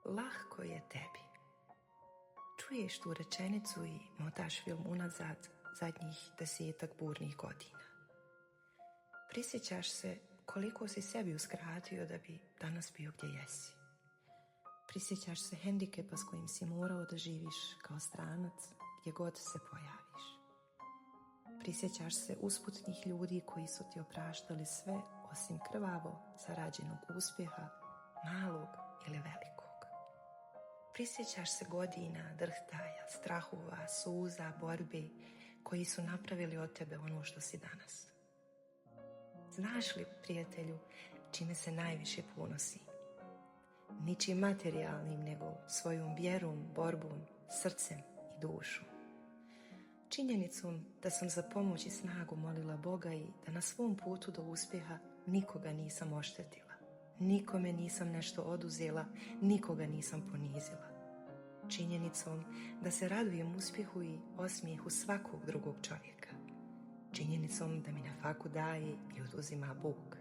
Lahko je tebi. Čuješ tu rečenicu i motaš film unazad zadnjih 10 burnih godina. Prisjećaš se koliko si sebi uskratio da bi danas bio gdje jesi. Prisjećaš se hendikepa s kojim si morao da živiš kao stranac gdje god se pojaviš. Prisjećaš se usputnih ljudi koji su ti opraštali sve osim krvavo zarađenog uspjeha, malog ili velikog. Prisjećaš se godina, drhtaja, strahova, suza, borbe koji su napravili od tebe ono što si danas. Znaš li, prijatelju, čime se najviše ponosim? Ničim materijalnim, nego svojom vjerom, borbom, srcem i dušom. Činjenicom da sam za pomoć i snagu molila Boga i da na svom putu do uspjeha nikoga nisam oštetila. Nikome nisam nešto oduzela, nikoga nisam ponizila. Činjenicom da se radujem uspjehu i osmijehu svakog drugog čovjeka. Činjenicom da mi na faku daje i oduzima Bog.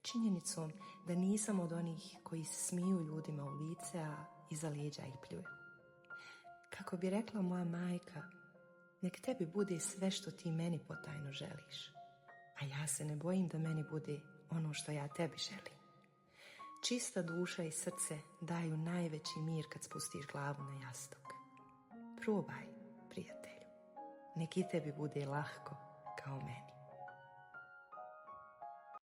Činjenicom da nisam od onih koji se smiju ljudima u lice, a iza leđa ih pljuju. Kako bi rekla moja majka, nek tebi bude sve što ti meni potajno želiš, a ja se ne bojim da meni bude ono što ja tebi želim. Čista duša i srce daju najveći mir kad spustiš glavu na jastuk. Probaj, prijatelju, nek i tebi bude lahko kao meni.